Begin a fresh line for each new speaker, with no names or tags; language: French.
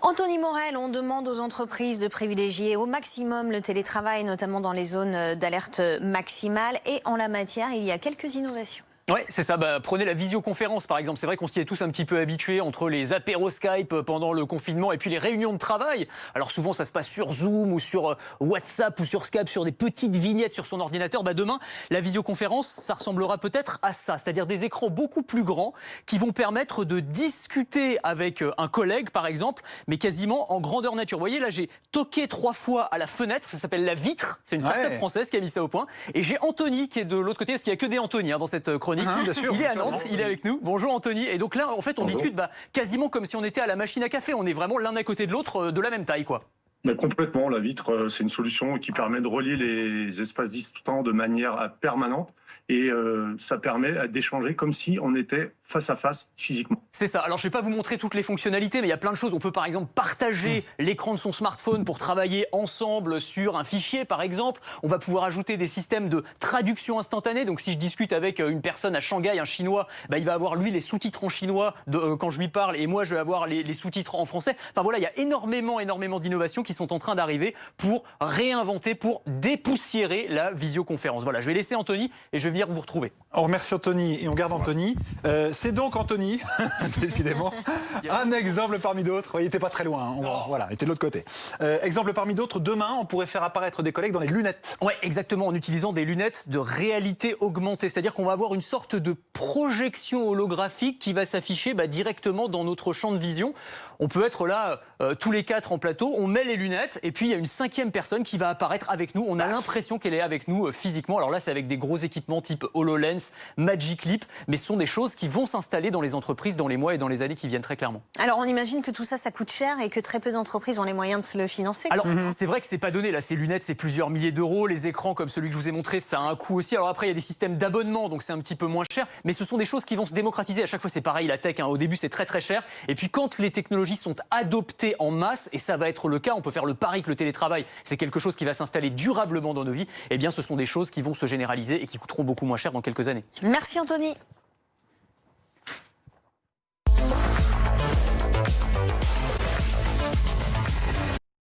Anthony Morel, on demande aux entreprises de privilégier au maximum le télétravail, notamment dans les zones d'alerte maximale. Et en la matière, il y a quelques innovations.
Oui, c'est ça. Prenez la visioconférence, par exemple. C'est vrai qu'on s'y est tous un petit peu habitués entre les apéros Skype pendant le confinement et puis les réunions de travail. Alors souvent, ça se passe sur Zoom ou sur WhatsApp ou sur Skype, sur des petites vignettes sur son ordinateur. Demain, la visioconférence, ça ressemblera peut-être à ça, c'est-à-dire des écrans beaucoup plus grands qui vont permettre de discuter avec un collègue, par exemple, mais quasiment en grandeur nature. Vous voyez, là, j'ai toqué 3 fois à la fenêtre. Ça s'appelle La Vitre. C'est une start-up française qui a mis ça au point. Et j'ai Anthony qui est de l'autre côté, parce qu'il n'y a que des Anthony dans cette chronique. Bien sûr, il est à Nantes, il est avec nous. Bonjour Anthony. Et donc là, en fait, on discute quasiment comme si on était à la machine à café. On est vraiment l'un à côté de l'autre, de la même taille, quoi.
Mais complètement. La vitre, c'est une solution qui permet de relier les espaces distants de manière permanente. Et ça permet d'échanger comme si on était face à face physiquement.
C'est ça. Alors je ne vais pas vous montrer toutes les fonctionnalités, mais il y a plein de choses. On peut par exemple partager l'écran de son smartphone pour travailler ensemble sur un fichier, par exemple. On va pouvoir ajouter des systèmes de traduction instantanée. Donc si je discute avec une personne à Shanghai, un Chinois, il va avoir lui les sous-titres en chinois quand je lui parle, et moi je vais avoir les sous-titres en français. Enfin voilà, il y a énormément d'innovations qui sont en train d'arriver pour réinventer, pour dépoussiérer la visioconférence. Voilà, je vais laisser Anthony et je vais venir vous retrouver.
On remercie Anthony et on garde Anthony. C'est donc Anthony, décidément, un exemple parmi d'autres. Il n'était pas très loin, voilà, il était de l'autre côté. Exemple parmi d'autres, demain, on pourrait faire apparaître des collègues dans les lunettes.
Oui, exactement, en utilisant des lunettes de réalité augmentée. C'est-à-dire qu'on va avoir une sorte de projection holographique qui va s'afficher directement dans notre champ de vision. On peut être là, tous les 4 en plateau, on met les lunettes et puis il y a une 5e personne qui va apparaître avec nous. On a l'impression qu'elle est avec nous physiquement. Alors là, c'est avec des gros équipements type HoloLens, Magic Leap, mais ce sont des choses qui vont s'installer dans les entreprises dans les mois et dans les années qui viennent, très clairement.
Alors on imagine que tout ça, ça coûte cher et que très peu d'entreprises ont les moyens de se le financer.
Alors c'est vrai que c'est pas donné, là, ces lunettes, c'est plusieurs milliers d'euros, les écrans comme celui que je vous ai montré, ça a un coût aussi. Alors après, il y a des systèmes d'abonnement, donc c'est un petit peu moins cher, mais ce sont des choses qui vont se démocratiser. À chaque fois, c'est pareil, la tech, au début, c'est très très cher, et puis quand les technologies sont adoptées en masse, et ça va être le cas, on peut faire le pari que le télétravail, c'est quelque chose qui va s'installer durablement dans nos vies, eh bien ce sont des choses qui vont se généraliser et qui coûteront beaucoup moins cher dans quelques années.
Merci Anthony.